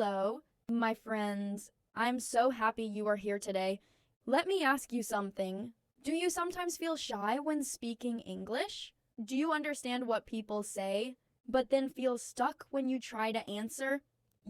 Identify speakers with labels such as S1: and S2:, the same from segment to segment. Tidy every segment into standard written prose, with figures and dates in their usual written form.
S1: Hello, my friends. I'm so happy you are here today. Let me ask you something. Do you sometimes feel shy when speaking English? Do you understand what people say, but then feel stuck when you try to answer?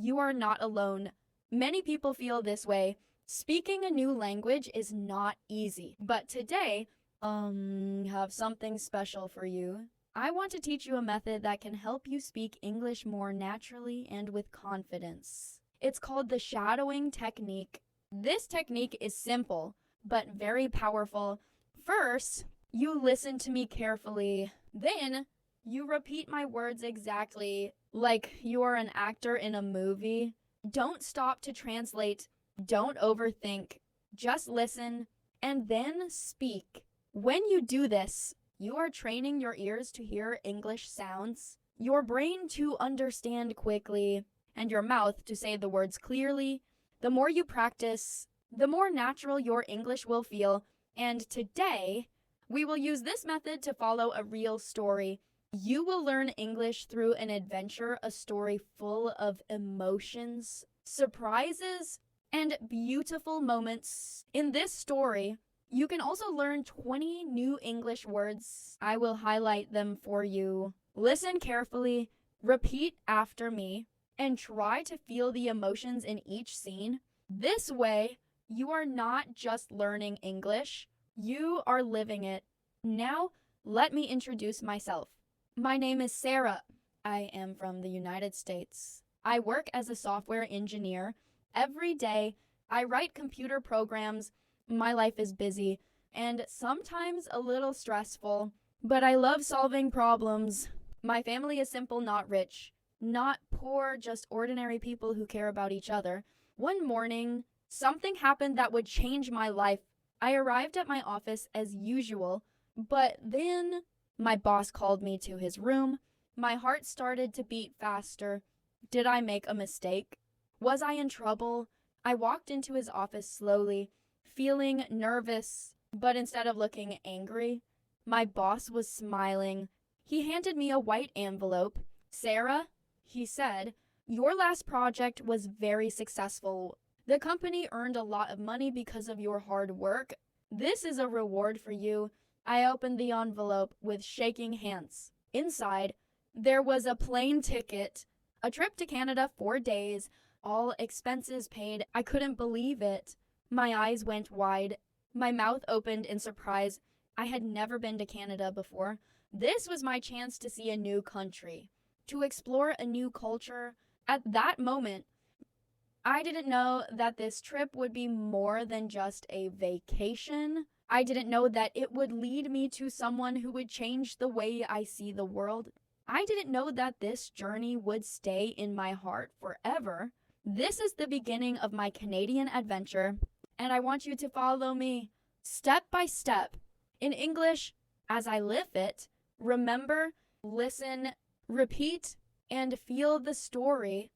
S1: You are not alone. Many people feel this way. Speaking a new language is not easy, but today, have something special for you. I want to teach you a method that can help you speak English more naturally and with confidence. It's called the shadowing technique. This technique is simple, but very powerful. First, you listen to me carefully. Then, you repeat my words exactly like you are an actor in a movie. Don't stop to translate. Don't overthink. Just listen and then speak. When you do this, you are training your ears to hear English sounds, your brain to understand quickly, and your mouth to say the words clearly. The more you practice, the more natural your English will feel. And today, we will use this method to follow a real story. You will learn English through an adventure, a story full of emotions, surprises, and beautiful moments. In this story, you can also learn 20 new English words. I will highlight them for you. Listen carefully, repeat after me, and try to feel the emotions in each scene. This way, you are not just learning English, you are living it. Now, let me introduce myself. My name is Sarah. I am from the United States. I work as a software engineer. Every day, I write computer programs. My life is busy and sometimes a little stressful, but I love solving problems. My family is simple, not rich, not poor, just ordinary people who care about each other. One morning, something happened that would change my life. I arrived at my office as usual, but then my boss called me to his room. My heart started to beat faster. Did I make a mistake? Was I in trouble? I walked into his office slowly, feeling nervous, but instead of looking angry, my boss was smiling. He handed me a white envelope. Sarah, he said, your last project was very successful. The company earned a lot of money because of your hard work. This is a reward for you. I opened the envelope with shaking hands. Inside, there was a plane ticket, a trip to Canada 4 days, all expenses paid. I couldn't believe it. My eyes went wide. My mouth opened in surprise. I had never been to Canada before. This was my chance to see a new country, to explore a new culture. At that moment, I didn't know that this trip would be more than just a vacation. I didn't know that it would lead me to someone who would change the way I see the world. I didn't know that this journey would stay in my heart forever. This is the beginning of my Canadian adventure, and I want you to follow me step by step. In English, as I live it, remember, listen, repeat, and feel the story.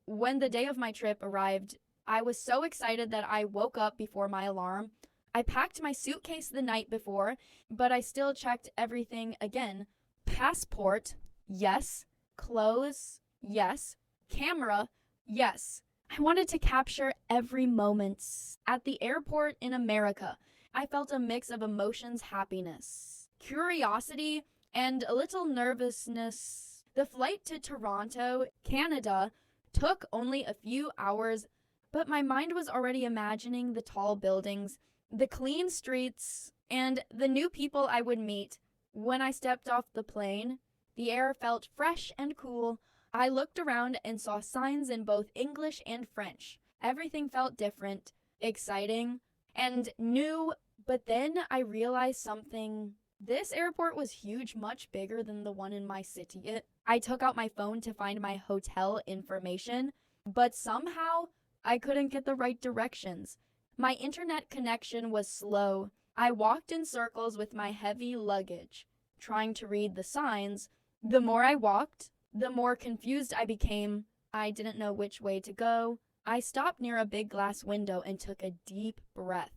S1: When the day of my trip arrived, I was so excited that I woke up before my alarm. I packed my suitcase the night before, but I still checked everything again. Passport, yes. Clothes, yes. Camera, yes. I wanted to capture every moment. At the airport in America, I felt a mix of emotions, happiness, curiosity, and a little nervousness. The flight to Toronto, Canada, took only a few hours, but my mind was already imagining the tall buildings, the clean streets, and the new people I would meet. When I stepped off the plane, the air felt fresh and cool. I looked around and saw signs in both English and French. Everything felt different, exciting, and new, but then I realized something. This airport was huge, much bigger than the one in my city. I took out my phone to find my hotel information, but somehow I couldn't get the right directions. My internet connection was slow. I walked in circles with my heavy luggage, trying to read the signs. The more I walked, the more confused I became. I didn't know which way to go. I stopped near a big glass window and took a deep breath.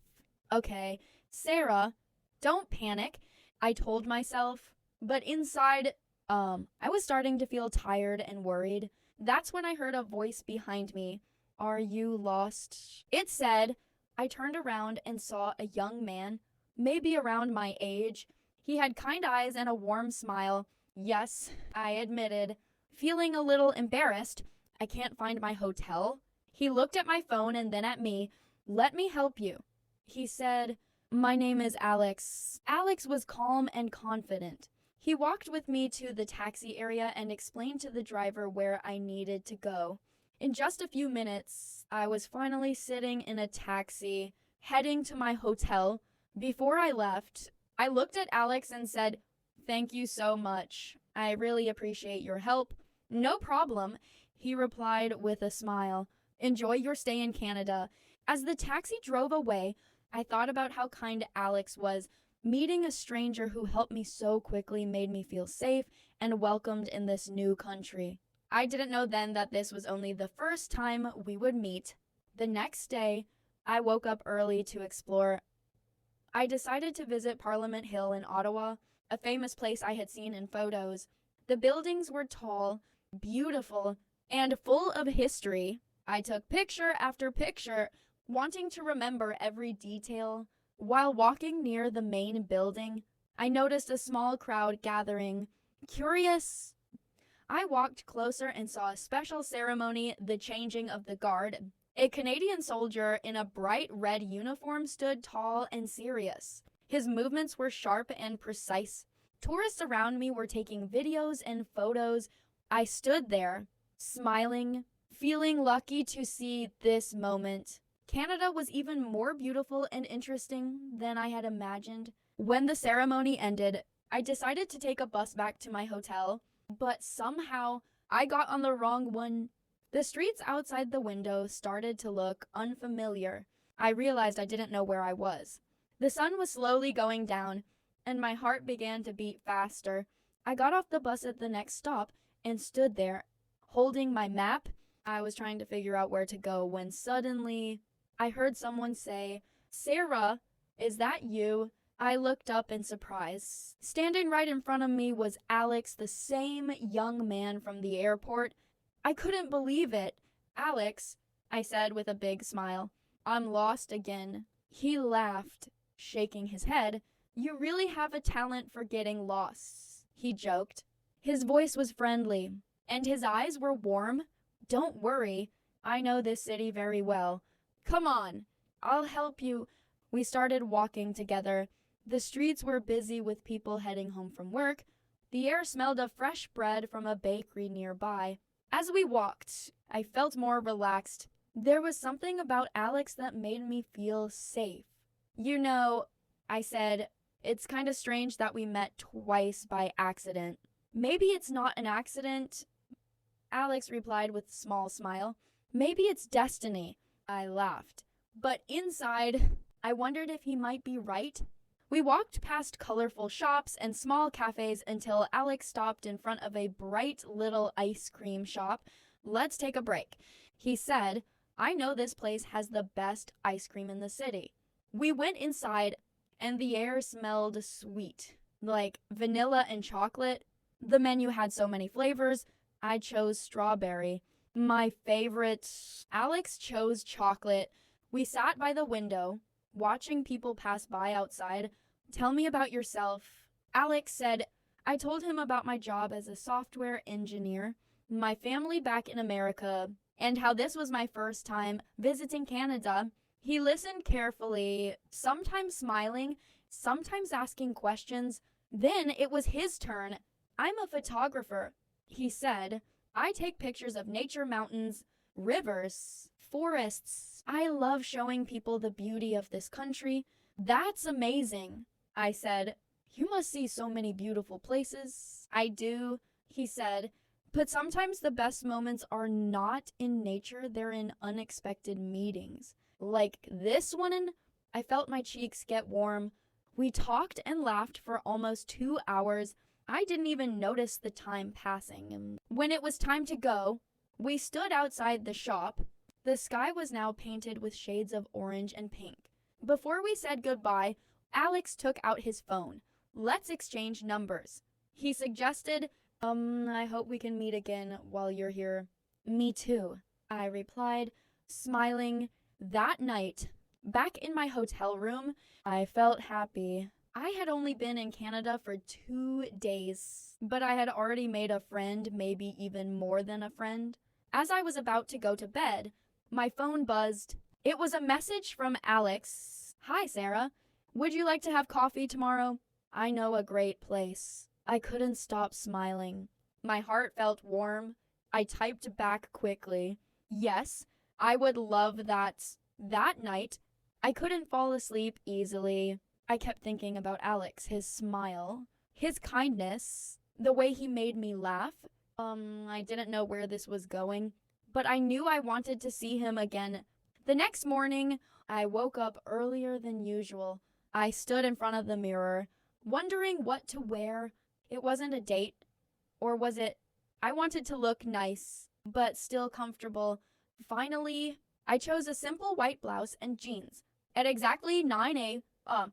S1: Okay, Sarah, don't panic, I told myself. But inside, I was starting to feel tired and worried. That's when I heard a voice behind me. Are you lost? It said. I turned around and saw a young man, maybe around my age. He had kind eyes and a warm smile. Yes, I admitted, feeling a little embarrassed. I can't find my hotel. He looked at my phone and then at me. Let me help you. He said, my name is Alex. Alex was calm and confident. He walked with me to the taxi area and explained to the driver where I needed to go. In just a few minutes, I was finally sitting in a taxi, heading to my hotel. Before I left, I looked at Alex and said, thank you so much. I really appreciate your help. No problem, he replied with a smile. Enjoy your stay in Canada. As the taxi drove away, I thought about how kind Alex was. Meeting a stranger who helped me so quickly made me feel safe and welcomed in this new country. I didn't know then that this was only the first time we would meet. The next day, I woke up early to explore. I decided to visit Parliament Hill in Ottawa, a famous place I had seen in photos. The buildings were tall, beautiful, and full of history. I took picture after picture, wanting to remember every detail. While walking near the main building, I noticed a small crowd gathering. Curious, I walked closer and saw a special ceremony, the changing of the guard. A Canadian soldier in a bright red uniform stood tall and serious. His movements were sharp and precise. Tourists around me were taking videos and photos. I stood there, smiling, feeling lucky to see this moment. Canada was even more beautiful and interesting than I had imagined. When the ceremony ended, I decided to take a bus back to my hotel, but somehow I got on the wrong one. The streets outside the window started to look unfamiliar. I realized I didn't know where I was. The sun was slowly going down, and my heart began to beat faster. I got off the bus at the next stop and stood there, holding my map. I was trying to figure out where to go when suddenly I heard someone say, Sarah, is that you? I looked up in surprise. Standing right in front of me was Alex, the same young man from the airport. I couldn't believe it. Alex, I said with a big smile, I'm lost again. He laughed, shaking his head. You really have a talent for getting lost, he joked. His voice was friendly, and his eyes were warm. Don't worry, I know this city very well. Come on, I'll help you. We started walking together. The streets were busy with people heading home from work. The air smelled of fresh bread from a bakery nearby. As we walked, I felt more relaxed. There was something about Alex that made me feel safe. You know, I said, it's kind of strange that we met twice by accident. Maybe it's not an accident, Alex replied with a small smile. Maybe it's destiny. I laughed. But inside, I wondered if he might be right. We walked past colorful shops and small cafes until Alex stopped in front of a bright little ice cream shop. Let's take a break, he said. I know this place has the best ice cream in the city. We went inside, and the air smelled sweet, like vanilla and chocolate. The menu had so many flavors. I chose strawberry. My favorite. Alex chose chocolate. We sat by the window, watching people pass by outside. Tell me about yourself. Alex said. I told him about my job as a software engineer, my family back in America, and how this was my first time visiting Canada. He listened carefully, sometimes smiling, sometimes asking questions. Then it was his turn. I'm a photographer, he said. I take pictures of nature, mountains, rivers, forests. I love showing people the beauty of this country. That's amazing, I said. You must see so many beautiful places. I do, he said. But sometimes the best moments are not in nature, they're in unexpected meetings. Like this one, I felt my cheeks get warm. We talked and laughed for almost 2 hours. I didn't even notice the time passing. When it was time to go, we stood outside the shop. The sky was now painted with shades of orange and pink. Before we said goodbye, Alex took out his phone. Let's exchange numbers. He suggested, I hope we can meet again while you're here. Me too, I replied, smiling. That night, back in my hotel room, I felt happy. I had only been in Canada for 2 days, but I had already made a friend, maybe even more than a friend. As I was about to go to bed, my phone buzzed. It was a message from Alex. Hi, Sarah. Would you like to have coffee tomorrow? I know a great place. I couldn't stop smiling. My heart felt warm. I typed back quickly. Yes, I would love that. That night, I couldn't fall asleep easily. I kept thinking about Alex, his smile, his kindness, the way he made me laugh. I didn't know where this was going, but I knew I wanted to see him again. The next morning, I woke up earlier than usual. I stood in front of the mirror, wondering what to wear. It wasn't a date, or was it? I wanted to look nice, but still comfortable. Finally, I chose a simple white blouse and jeans. At exactly 9 a.m.,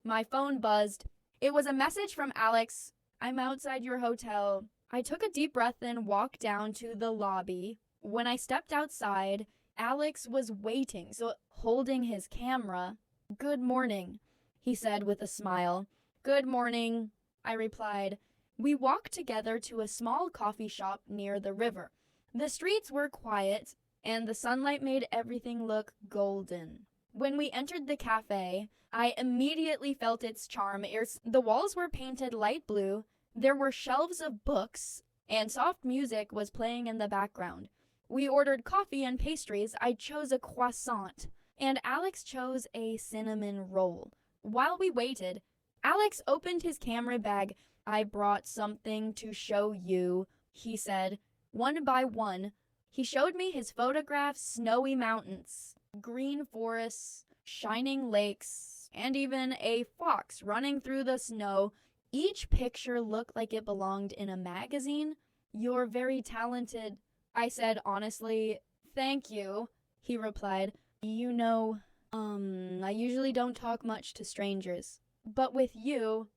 S1: my phone buzzed. It was a message from Alex. I'm outside your hotel. I took a deep breath and walked down to the lobby. When I stepped outside, Alex was waiting, holding his camera. Good morning, he said with a smile. Good morning, I replied. We walked together to a small coffee shop near the river. The streets were quiet, and the sunlight made everything look golden. When we entered the cafe, I immediately felt its charm. The walls were painted light blue, there were shelves of books, and soft music was playing in the background. We ordered coffee and pastries. I chose a croissant, and Alex chose a cinnamon roll. While we waited, Alex opened his camera bag. I brought something to show you, he said. One by one, he showed me his photographs, snowy mountains, green forests, shining lakes, and even a fox running through the snow. Each picture looked like it belonged in a magazine. You're very talented, I said honestly. Thank you, he replied. You know, I usually don't talk much to strangers, but with you,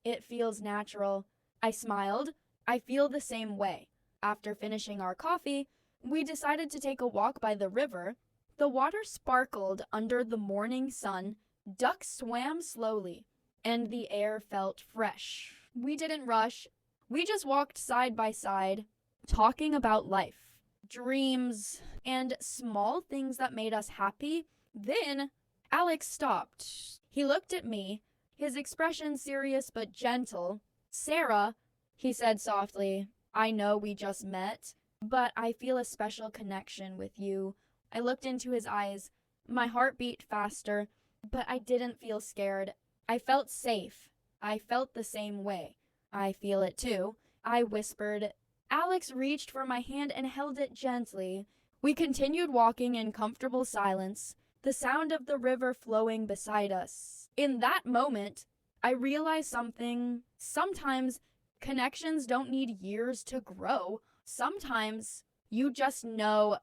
S1: it feels natural. I smiled. I feel the same way. After finishing our coffee, we decided to take a walk by the river. The water sparkled under the morning sun, ducks swam slowly, and the air felt fresh. We didn't rush. We just walked side by side, talking about life, dreams, and small things that made us happy. Then Alex stopped. He looked at me, his expression serious but gentle. Sarah, he said softly, I know we just met, but I feel a special connection with you. I looked into his eyes. My heart beat faster, but I didn't feel scared. I felt safe. I felt the same way. I feel it too, I whispered. Alex reached for my hand and held it gently. We continued walking in comfortable silence, the sound of the river flowing beside us. In that moment, I realized something. Sometimes connections don't need years to grow. Sometimes you just know.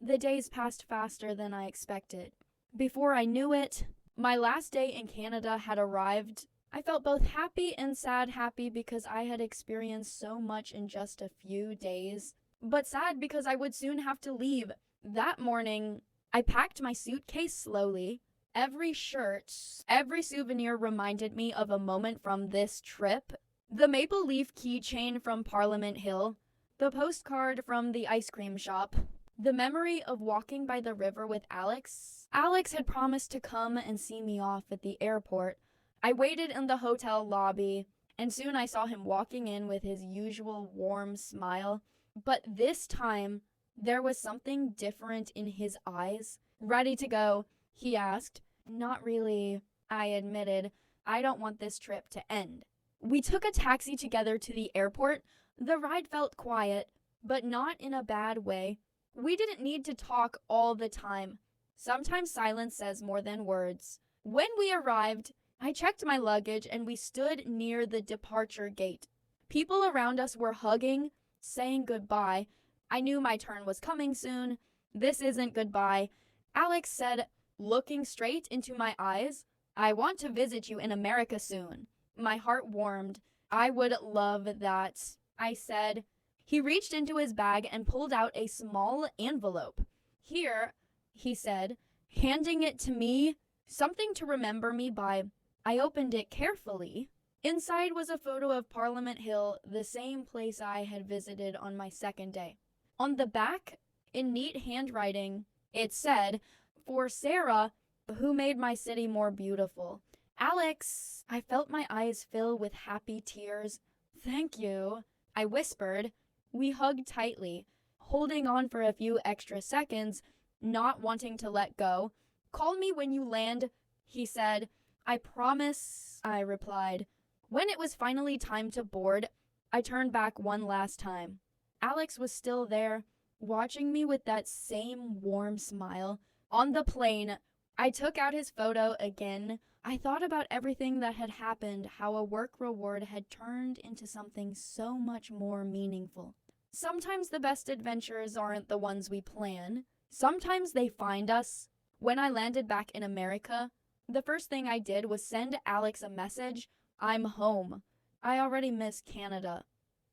S1: The days passed faster than I expected. Before I knew it, my last day in Canada had arrived. I felt both happy and sad. Happy because I had experienced so much in just a few days, but sad because I would soon have to leave. That morning, I packed my suitcase slowly. Every shirt, every souvenir reminded me of a moment from this trip. The maple leaf keychain from Parliament Hill, the postcard from the ice cream shop, the memory of walking by the river with Alex. Alex had promised to come and see me off at the airport. I waited in the hotel lobby, and soon I saw him walking in with his usual warm smile. But this time, there was something different in his eyes. Ready to go, he asked. Not really, I admitted. I don't want this trip to end. We took a taxi together to the airport. The ride felt quiet, but not in a bad way. We didn't need to talk all the time. Sometimes silence says more than words. When we arrived, I checked my luggage and we stood near the departure gate. People around us were hugging, saying goodbye. I knew my turn was coming soon. This isn't goodbye, Alex said, looking straight into my eyes. I want to visit you in America soon. My heart warmed. I would love that, I said. He reached into his bag and pulled out a small envelope. "Here," he said, handing it to me, "something to remember me by." I opened it carefully. Inside was a photo of Parliament Hill, the same place I had visited on my second day. On the back, in neat handwriting, it said, "For Sarah, who made my city more beautiful." "Alex," I felt my eyes fill with happy tears. "Thank you," I whispered. We hugged tightly, holding on for a few extra seconds, not wanting to let go. "Call me when you land," he said. "I promise," I replied. When it was finally time to board, I turned back one last time. Alex was still there, watching me with that same warm smile. On the plane, I took out his photo again. I thought about everything that had happened, how a work reward had turned into something so much more meaningful. Sometimes the best adventures aren't the ones we plan. Sometimes they find us. When I landed back in America, the first thing I did was send Alex a message. "I'm home. I already miss Canada.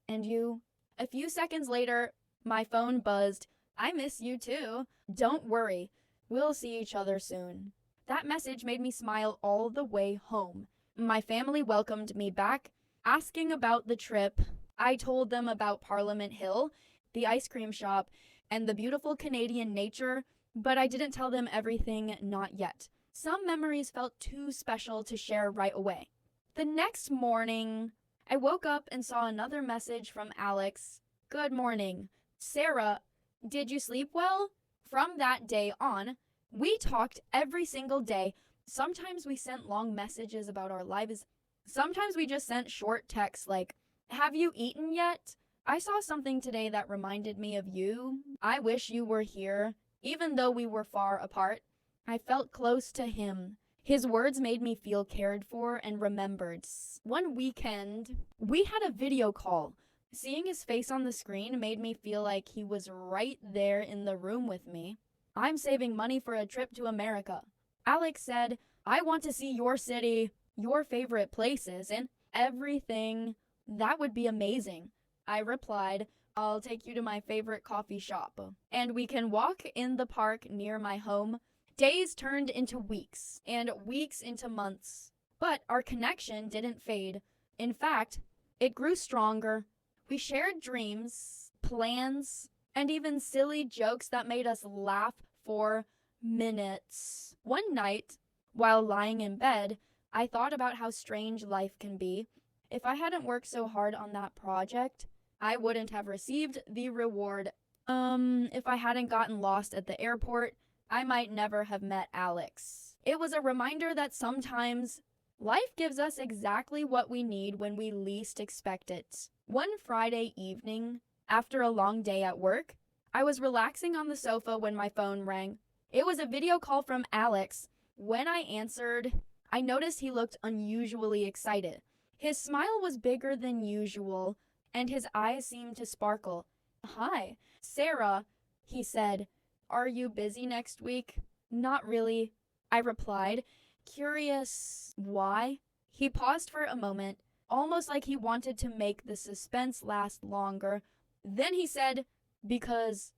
S1: And you?" A few seconds later, my phone buzzed. "I miss you too. Don't worry. We'll see each other soon." That message made me smile all the way home. My family welcomed me back, asking about the trip. I told them about Parliament Hill, the ice cream shop, and the beautiful Canadian nature, but I didn't tell them everything, not yet. Some memories felt too special to share right away. The next morning, I woke up and saw another message from Alex. "Good morning. Sarah, did you sleep well?" From that day on, we talked every single day. Sometimes we sent long messages about our lives. Sometimes we just sent short texts like, "Have you eaten yet? I saw something today that reminded me of you. I wish you were here." Even though we were far apart, I felt close to him. His words made me feel cared for and remembered. One weekend, we had a video call. Seeing his face on the screen made me feel like he was right there in the room with me. "I'm saving money for a trip to America." Alex said, "I want to see your city, your favorite places, and everything. That would be amazing." I replied, "I'll take you to my favorite coffee shop, and we can walk in the park near my home." Days turned into weeks, and weeks into months. But our connection didn't fade. In fact, it grew stronger. We shared dreams, plans, and even silly jokes that made us laugh for minutes. One night, while lying in bed, I thought about how strange life can be. If I hadn't worked so hard on that project, I wouldn't have received the reward. If I hadn't gotten lost at the airport, I might never have met Alex. It was a reminder that sometimes life gives us exactly what we need when we least expect it. One Friday evening, after a long day at work, I was relaxing on the sofa when my phone rang. It was a video call from Alex. When I answered, I noticed he looked unusually excited. His smile was bigger than usual, and his eyes seemed to sparkle. "Hi, Sarah," he said. "Are you busy next week?" "Not really," I replied, curious why. He paused for a moment, almost like he wanted to make the suspense last longer. Then he said, "Because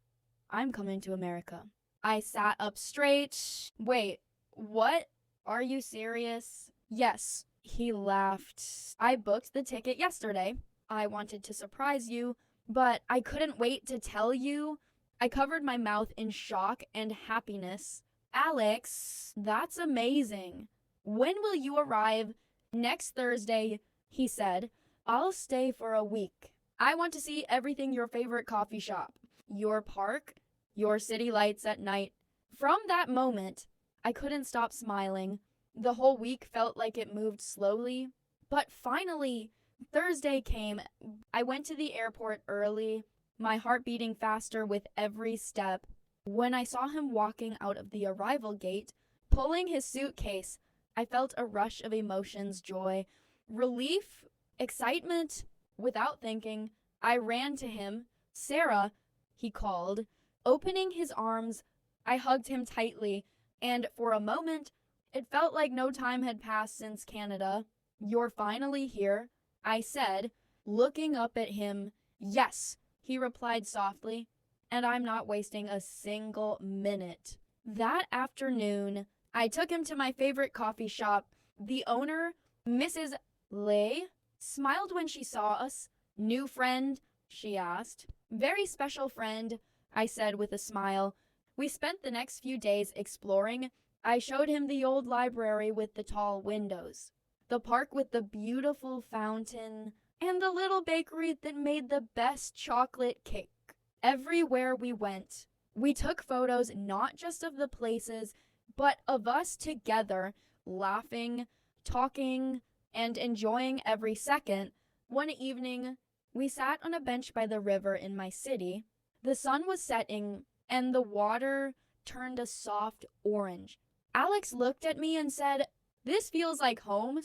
S1: I'm coming to America." I sat up straight. "Wait, what? Are you serious?" "Yes," he laughed. "I booked the ticket yesterday. I wanted to surprise you, but I couldn't wait to tell you." I covered my mouth in shock and happiness. "Alex, that's amazing. When will you arrive?" "Next Thursday," he said. "I'll stay for a week. I want to see everything: your favorite coffee shop, your park, your city lights at night." From that moment, I couldn't stop smiling. The whole week felt like it moved slowly. But finally, Thursday came. I went to the airport early, my heart beating faster with every step. When I saw him walking out of the arrival gate, pulling his suitcase, I felt a rush of emotions: joy, relief, excitement. Without thinking, I ran to him. "Sarah," he called. Opening his arms, I hugged him tightly, and for a moment, it felt like no time had passed since Canada. "You're finally here," I said, looking up at him. "Yes," he he replied softly, and I'm not wasting a single minute. That afternoon, I took him to my favorite coffee shop. The owner, Mrs. Lay, smiled when she saw us. New friend? She asked. Very special friend, I said with a smile. We spent the next few days exploring. I showed him the old library with the tall windows, the park with the beautiful fountain, and the little bakery that made the best chocolate cake. Everywhere we went, we took photos not just of the places, but of us together, laughing, talking, and enjoying every second. One evening, we sat on a bench by the river in my city. The sun was setting, and the water turned a soft orange. Alex looked at me and said, "This feels like home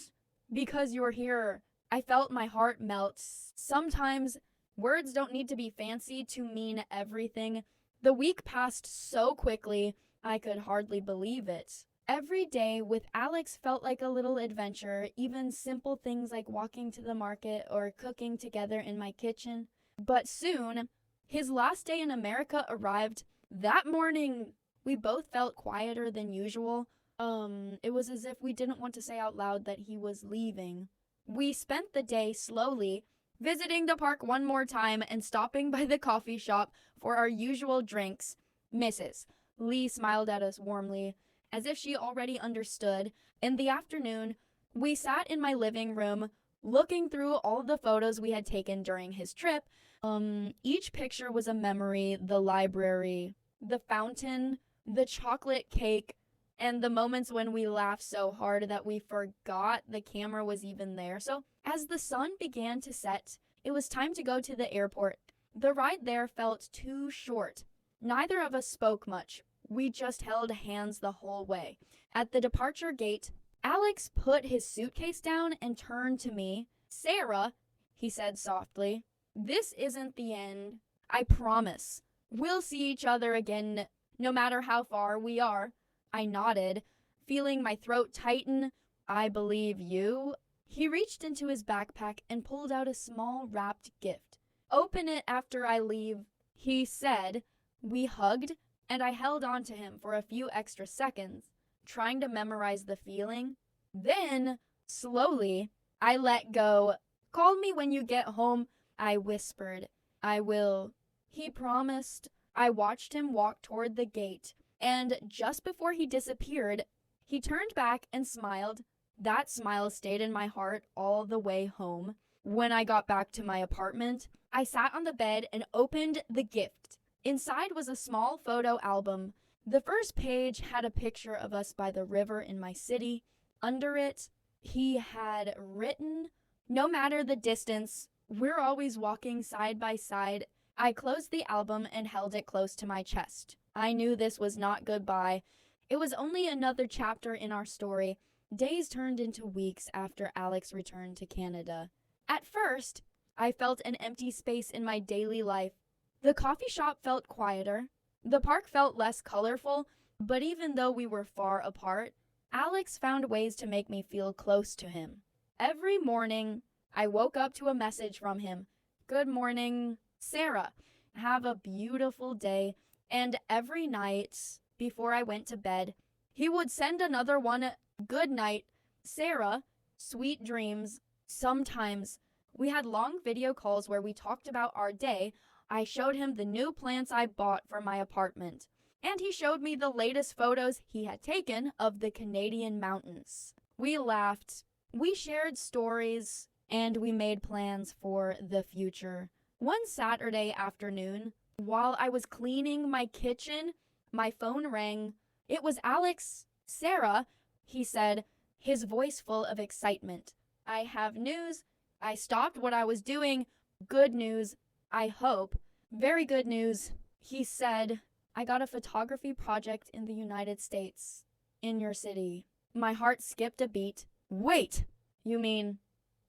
S1: because you're here." I felt my heart melt. Sometimes words don't need to be fancy to mean everything. The week passed so quickly, I could hardly believe it. Every day with Alex felt like a little adventure, even simple things like walking to the market or cooking together in my kitchen. But soon, his last day in America arrived. That morning, we both felt quieter than usual. It was as if we didn't want to say out loud that he was leaving. We spent the day slowly, visiting the park one more time and stopping by the coffee shop for our usual drinks. Mrs. Lee smiled at us warmly, as if she already understood. In the afternoon, we sat in my living room, looking through all the photos we had taken during his trip. Each picture was a memory: the library, the fountain, the chocolate cake, and the moments when we laughed so hard that we forgot the camera was even there. So, as the sun began to set, it was time to go to the airport. The ride there felt too short. Neither of us spoke much. We just held hands the whole way. At the departure gate, Alex put his suitcase down and turned to me. "Sarah," he said softly, "this isn't the end. I promise. We'll see each other again, no matter how far we are." I nodded, feeling my throat tighten. "I believe you." He reached into his backpack and pulled out a small wrapped gift. "Open it after I leave," he said. We hugged, and I held on to him for a few extra seconds, trying to memorize the feeling. Then, slowly, I let go. "Call me when you get home," I whispered. "I will," he promised. I watched him walk toward the gate, and just before he disappeared, he turned back and smiled. That smile stayed in my heart all the way home. When I got back to my apartment, I sat on the bed and opened the gift. Inside was a small photo album. The first page had a picture of us by the river in my city. Under it, he had written, "No matter the distance, we're always walking side by side." I closed the album and held it close to my chest. I knew this was not goodbye. It was only another chapter in our story. Days turned into weeks after Alex returned to Canada. At first, I felt an empty space in my daily life. The coffee shop felt quieter. The park felt less colorful, but even though we were far apart, Alex found ways to make me feel close to him. Every morning, I woke up to a message from him. "Good morning, Sarah. Have a beautiful day." And every night, before I went to bed, he would send another one. "Good night, Sarah. Sweet dreams." Sometimes, we had long video calls where we talked about our day. I showed him the new plants I bought for my apartment, and he showed me the latest photos he had taken of the Canadian mountains. We laughed, we shared stories, and we made plans for the future. One Saturday afternoon, while I was cleaning my kitchen, my phone rang. It was Alex. "Sarah," he said, his voice full of excitement. "I have news." I stopped what I was doing. "Good news, I hope." "Very good news," he said. "I got a photography project in the United States, in your city." My heart skipped a beat. "Wait, you mean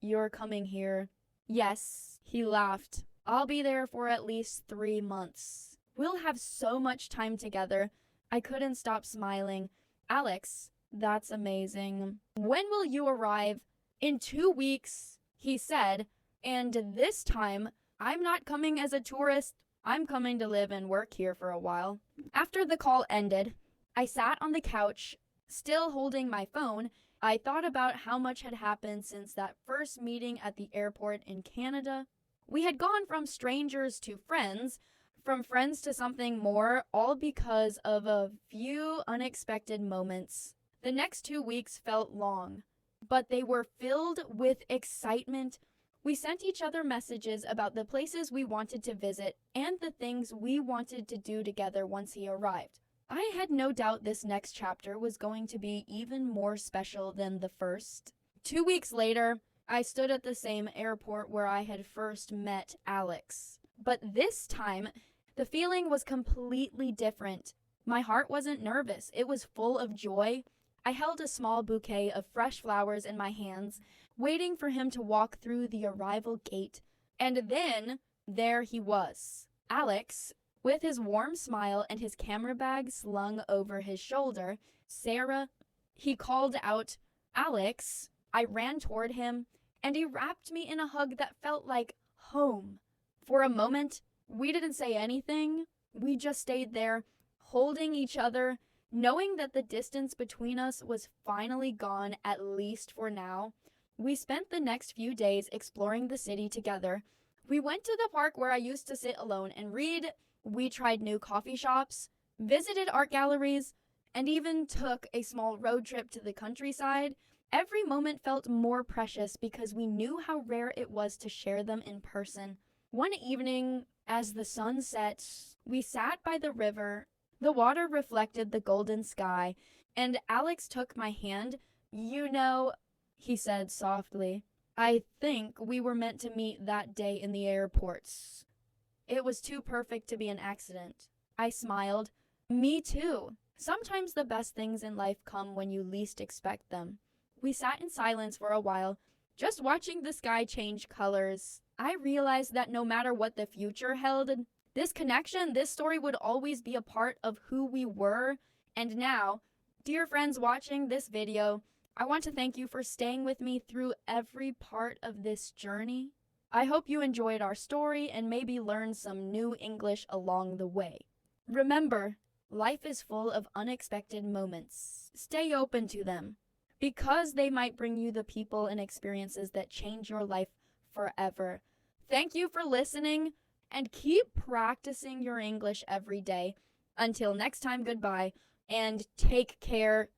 S1: you're coming here?" "Yes," he laughed. "I'll be there for at least 3 months. We'll have so much time together." I couldn't stop smiling. "Alex, that's amazing. When will you arrive?" "In 2 weeks," he said, and this time I'm not coming as a tourist. I'm coming to live and work here for a while. After the call ended, I sat on the couch, still holding my phone. I thought about how much had happened since that first meeting at the airport in Canada. We had gone from strangers to friends, from friends to something more, all because of a few unexpected moments. The next 2 weeks felt long, but they were filled with excitement. We sent each other messages about the places we wanted to visit and the things we wanted to do together once he arrived. I had no doubt this next chapter was going to be even more special than the first. 2 weeks later, I stood at the same airport where I had first met Alex. But this time, the feeling was completely different. My heart wasn't nervous. It was full of joy. I held a small bouquet of fresh flowers in my hands, waiting for him to walk through the arrival gate. And then, there he was. Alex, with his warm smile and his camera bag slung over his shoulder. Sarah, he called out, "Alex." I ran toward him, and he wrapped me in a hug that felt like home. For a moment, we didn't say anything. We just stayed there, holding each other, knowing that the distance between us was finally gone, at least for now. We spent the next few days exploring the city together. We went to the park where I used to sit alone and read. We tried new coffee shops, visited art galleries, and even took a small road trip to the countryside. Every moment felt more precious because we knew how rare it was to share them in person. One evening, as the sun set, we sat by the river. The water reflected the golden sky, and Alex took my hand. "You know," he said softly, "I think we were meant to meet that day in the airports. It was too perfect to be an accident." I smiled. "Me too. Sometimes the best things in life come when you least expect them." We sat in silence for a while, just watching the sky change colors. I realized that no matter what the future held, this connection, this story would always be a part of who we were. And now, dear friends watching this video, I want to thank you for staying with me through every part of this journey. I hope you enjoyed our story and maybe learned some new English along the way. Remember, life is full of unexpected moments. Stay open to them, because they might bring you the people and experiences that change your life forever. Thank you for listening, and keep practicing your English every day. Until next time, goodbye, and take care.